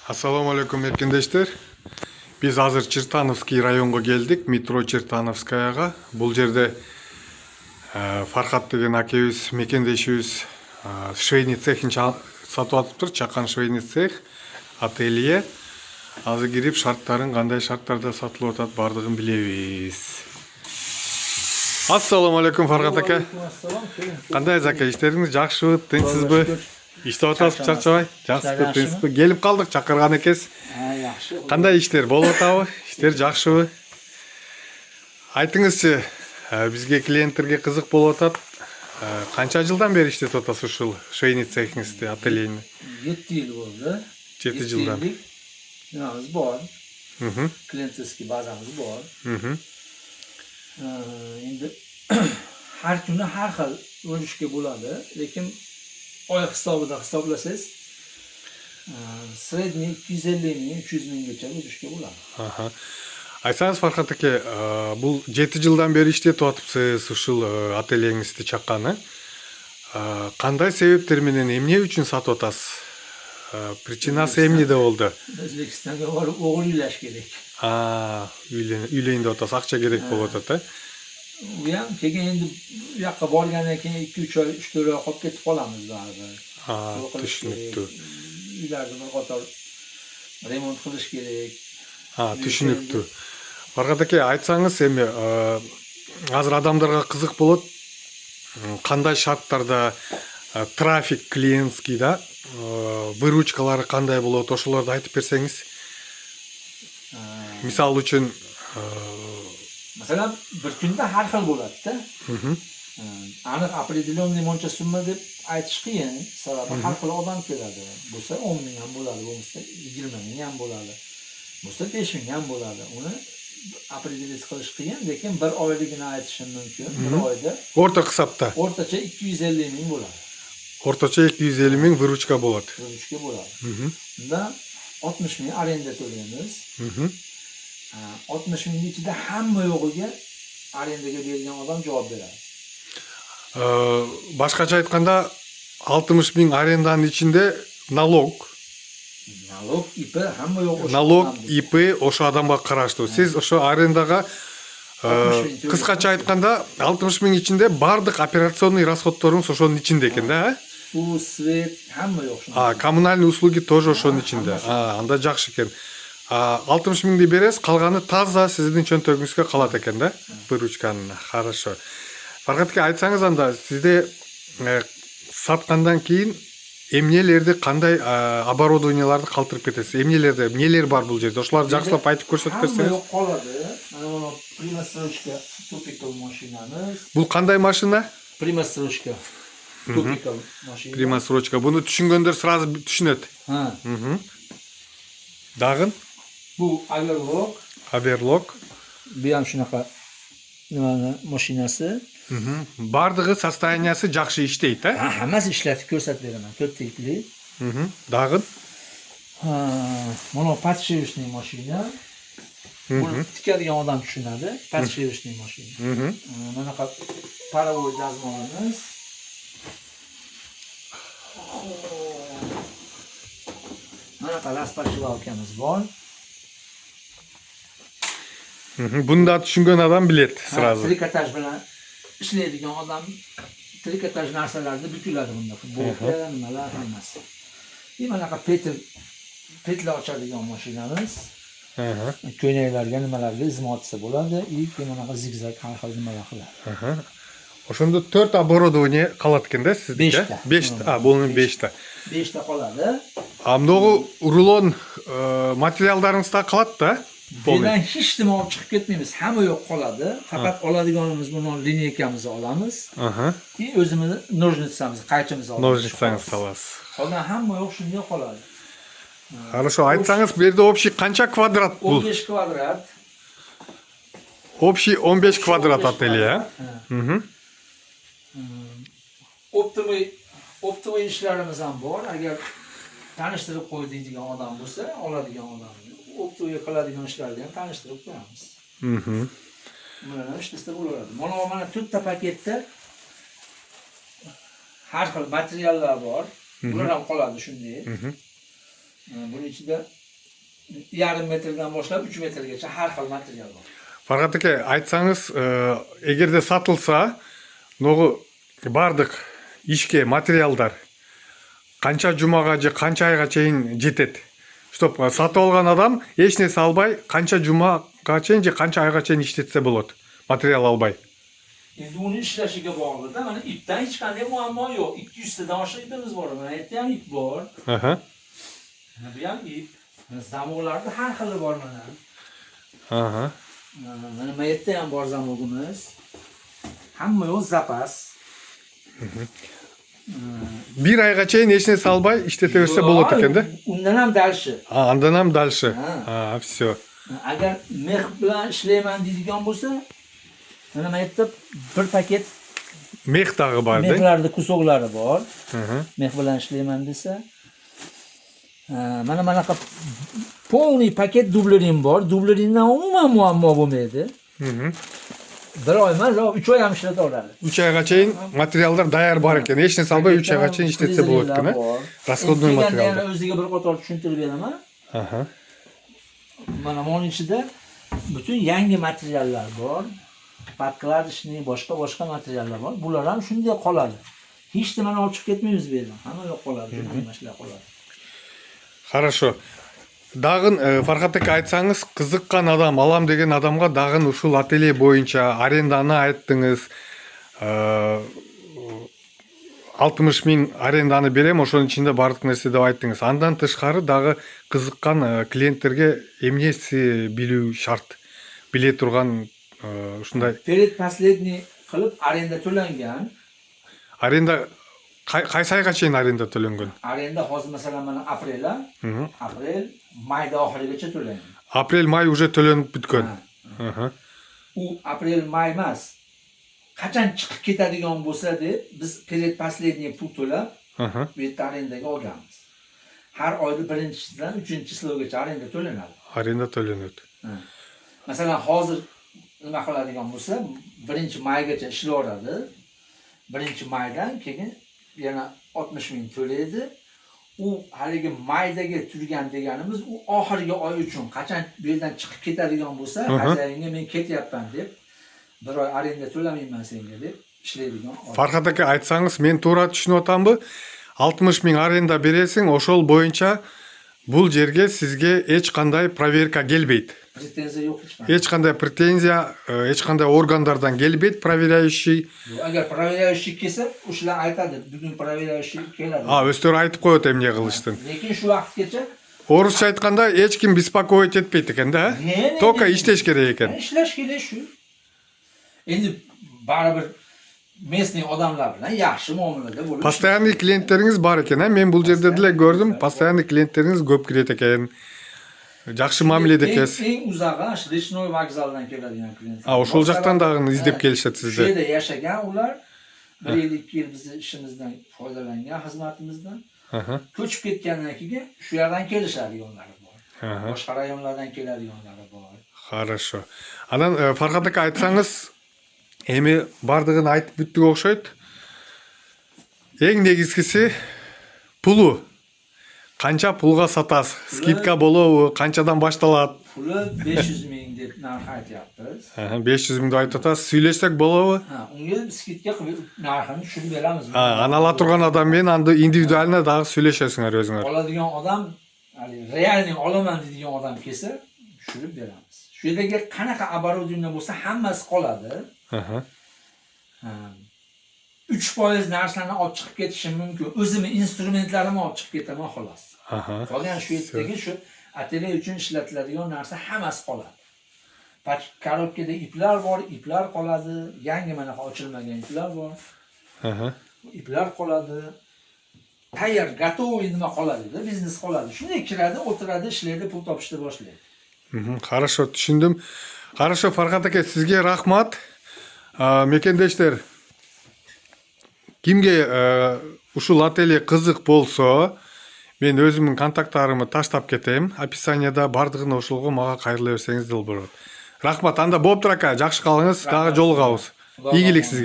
Assalomu alaykum erkindeshler. Biz hazır Чертановский районга келдик, метро Чертановскаяга. Бул жерде Фархат деген акебиз, мекендешибиз швейный цехин сатып атыптыр, чакан швейный цех, ателье. Азыр кирип шарттарын, кандай шарттарда сатылып атат бардыгын билебиз. Assalomu alaykum Farhat aka. Кандай ака иштериңиз жакшыбы, тынчсызбы? İşte atасып чарчабай, жакшыбы, тынчсызбы? Келип калдык, чакырган экенсиз. Кандай иштер болуп атабы? Иштер жакшыбы? Айтыңызчы, бизге клиенттерге кызык болуп атат. Канча жылдан бери иштетип атасыз ушул швейный цехиңизди, ательени? 7 yıl oldu. 7 жылдан. Binamız bor. Klienteski bazamız bor. Endi har kuni har xil o'lishga bo'ladi, lekin oy hisobida hisoblasangiz sredniy 250 ming, 300 minggacha o'lishga bo'ladi. Айтсаңыз Фархат аке, бул 7 жылдан бери иштетип атыпсыз ушул ательеңизди чакканы. Кандай себептер менен, эмне үчүн сатып атасыз? Причинасы эмнеде болду? O'zbekistonga borib o'g'il uylash kerak. Үйлөйүн деп атасыз, акча керек болуп атат, U ham keyin endi bu yoqqa borgandan keyin 2-3 oy, 3-4 oy qolib ketib qolamiz baribir. Түшүнүктүү. Uylarni bir qator remont qilish kerak. Түшүнүктүү. Фархат аке, айтсаңыз эми азыр адамдарга кызык болот. Кандай шарттарда трафик клиентский да, выручкалары кандай болот, ошолорду айтып берсеңиз. Мисалы үчүн, masalan, bir kunda har xil bo'ladi-da. Aniq определенный moncha summa deb aytish qiyin, sababi har xil odam keladi. Bo'lsa 10 ming ham bo'ladi, bo'lmasa 20 ming ham bo'ladi. Bo'lsa 5 ming ham bo'ladi. Uni определить qilish qiyin, lekin bir oyligini aytishim mumkin. Bir oyda o'rta hisobda o'rtacha 250 ming bo'ladi. O'rtacha 250 ming vыручка bo'ladi. Vыручка bo'ladi. Undan 60 ming arenda to'laymiz. 60 ming ichida hamma yo'g'iga arendaga bergan odam javob beradi. Башкача айтканда 60 миң аренданын ичинде налог, ИП hamma yo'q. Налог, ИП ошо адамга караштуу. Сиз ошо арендага кыскача айтканда 60 миң ичинде бардык операционный расходторуңуз ошонун ичинде экен да? Су, свет hamma yo'q. Коммунальный услуги тоже ошонун ичинде. Анда жакшы экен. 60 миңди бересиз, калганы таза сиздин чөнтөгүңүзгө калат экен да? Выручканы. Хорошо. Фархат аке, айтсаңыз анда сизде саткандан кийин эмнелерди, кандай оборудованияларды калтырып кетесиз? Эмнелер бар бул жерде? Ошолорду жакшылап айтып көрсөтүп берсеңиз. Hamma yo'q qoladi. Mana buni примастрочка тупикал машинамыз. Бул кандай машина? Примастрочка тупикал машина. Примастрочка. Буну түшүнгөндөр сразу түшүнөт. Дагы? Bu Avерлок. Аверлок. Bu ham shunaqa mashinasi. Бардыгы состояниясы жакшы иштейт, Hammasi ishlatib ko'rsatib beraman. 4 tepli. Дагы? Mana подшивочный mashina. Buni tikadigan odam tushunadi. Подшивочный mashina. Bunaqa parovoy dazmolimiz. Bunaqa распашивалкamiz bor. Bunda tushungan adam bilet sразу. Trikotaj bilan ishlaydigan odam trikotaj narsalarni bukiladi bunda. Futbolka, nimalar hammasi. Bunaqa petla ochadigan mashinamiz. Ko'ynaklarga nimalarga izmotsa bo'ladi. Bunaqa zigzag har xil nimalar qiladi. Ошондо 4 оборудование калат экен да сизде? 5 та. Бунун 5 та. 5 ta qoladi. Многу рулон материалдарыңызда калат да? Bundan hech nima olib chiqib ketmaymiz. Hamma yo'q qoladi. Faqat oladiganimiz buni lineykamizni olamiz. O'zimiz nojnitsamiz, qaychimizni olamiz. Nojnitsаңыз аласыз. Qolgan hamma yo'q shunday qoladi. Хорошо, айтсаңыз, бу жерде общий канча квадрат бул? 15 kvadrat. Общий 15 квадрат ателье. Optimum ishlarimiz ham bor. Agar tanishtirib qo'y deydigan odam bo'lsa, oladigan odam. Optimum qiladigan ishlarni ham tanishtirib qo'yamiz. Mana ishlasa bo'ladi. Mana 4 ta paketda har xil materiallar bor. Bular ham qoladi shunday. Buning ichida 1,5 metrdan boshlab 3 metrgacha har xil material bor. Farhat aka, айтсаңыз, эгерде сатылса, ногу бардык ишке материалдар канча жумага же канча айга чейин жетет? Чтоб сатып алган адам эч нерсе албай, канча жумага чейин же канча айга чейин иштетсе болот, материал албай. Endi uni ishlashiga bog'liq-da. Mana ipdan hech qanday muammo yo'q. 200 dan oshiq ipimiz bor. Mana bu yerda ham ip bor. Aha. Bu ham ip. Zamog'larda har xili bor mana. Aha. Mana bu yerda ham bor zamog'imiz. Hamma yo'q zapas. Bir ayga чейин эч нерсе албай иштете берсе болот экен да? Undan ham dalshi. Андан ham дальше. Всё. Agar mex bilan ishlayman deydigan bo'lsa, mana bu yerda bir paket Meh dagı бар да? mexlarda kusoklari bor. Mex bilan ishlayman desa, mana bunaqa полный paket dublerin bor. Dublerindan umuman muammo bo'lmaydi. Bir oy emas, 3 oy ham ishlataveradi. 3 ayga чейин материалдар даяр бар экен. Эч нерсе албай 3 ayga чейин иштетсе болот экен, расходный материалдар. Yana o'ziga bir qator tushuntirib beraman. Mana buning ichida butun yangi materiallar bor. Podkladishni, boshqa materiallar bor. Bular ham shunday qoladi. Hech nimani olib chiqib ketmaymiz bu yerdan. Hamma yo'q qoladi, hamma ishlar qoladi. Хорошо. Дагын Фархат ака, айтсаңыз, кызыккан адам, алам деген адамга дагын ушул ателье боюнча аренданы айттыңыз. 60 000 аренданы берем, ошонун ичинде бардык нерсе деп айттыңыз. Андан тышкары дагы кызыккан клиенттерге эмнеси билүү шарт? Биле турган ушундай Перед последний qilib arenda to'langan. Аренда кайсы айга чейин аренда төлөнгөн? Arenda hozir masalan mana aprel, mayda oxirigacha to'langan. Апрель, май уже төлөнүп бүткөн. U aprel, may emas. Qachon chiqib ketadigan bo'lsa deb biz перед последний pul to'lab, bu yerda arendaga olganmiz. Har oyda 1-dan 3-silovgacha arenda to'lanadi. Аренда төлөнөт. Masalan, hozir nima qiladigan bo'lsa, 1-maygacha ishlayveradi. 1-maydan keyin yana 60 000 to'laydi. U haligi maydaga turgan deganimiz u oxirgi oy uchun qachon bu yerdan chiqib ketadigan bo'lsa, xazayinga men ketyapman deb, bir oy arenda to'lamayman senga deb ishlaydigan. Farhat aka, айтсаңыз, мен туура түшүнүп атамбы? 60 000 аренда бересиң, ошол боюнча бул жерге сизге эч кандай проверка келбейт. Претензия yo'q hech qanday. Эч кандай претензия, эч кандай органдардан келбейт, проверяющий. Agar проверяющий kelsa, o'shalar aytadi, bugun проверяющий keladi. Өздөрү айтып коет эмне кылыштын. Lekin shu vaqtgacha Орусча айтканда эч ким беспокоить этпейт экен да? Только иштеш керек экен. ishlash kerak shu. Endi baribir местный odamlar bilan yaxshi muomalada bo'lish. Постоянный клиенттериңиз бар экен, мен бул жерде деле көрдүм, постоянный клиенттериңиз көп кирет экен. Жакшы мамиледе экенсиз. Eng uzag'i Rechnoy vokzaldan keladigan klientlar. Ошол жактан дагы издеп келишет Shu сизди. yerda yashagan ular 1-2 yil bizni ishimizdan foydalangan, xizmatimizdan. Ko'chib ketgandan keyin shu yerdan kelishadiganlar bor. Boshqa rayonlardan keladiganlar bor. Хорошо. Анан Фархат ака, айтсаңыз, эми бардыгын айтып бүттүк окшойт. Эң негизгиси пулу. Канча пулга сатасыз? Скидка болобу? Канчадан башталат? Puli 500 000 deb narx aytyapmiz. 500 000 деп айтып атасыз. Сүйлөшсөк болобу? Unga skidka qilib narxini tushirib beramiz. Аны ала турган адам менен анда индивидуально дагы сүйлөшөсүңөр өзүңөр. Oladigan odam, realniy olaman deydigan odam kelsa, tushirib beramiz. Shu yerdagi qanaqa оборудование bo'lsa, hammasi qoladi. 3% narsalarni olib chiqib ketishim mumkin. O'zimning instrumentlarimni olib chiqib ketaman xolos. Qolgan shu yerdagi shu atelye uchun ishlatiladigan narsa hammasi qoladi. Korobkada iplar bor, iplar qoladi. Yangi mana ochilmagan iplar bor. Iplar qoladi. Tayyor, готовый nima qoladi-da, biznes qoladi. Shunday kiradi, o'tiradi, ishlaydi, pul topishni boshlaydi. Хорошо, түшүндүм. Хорошо, Фархат ака, сизге рахмат. Мекендештер, кимге ушул ателье кызык болсо, мен өзүмдүн контакттарымды таштап кетем. Описанияда бардыгын ошолго мага кайрыла берсеңиз да болот. Рахмат, анда болуптур ака, жакшы калыңыз, дагы жолугабыз. Ийгилик сизге.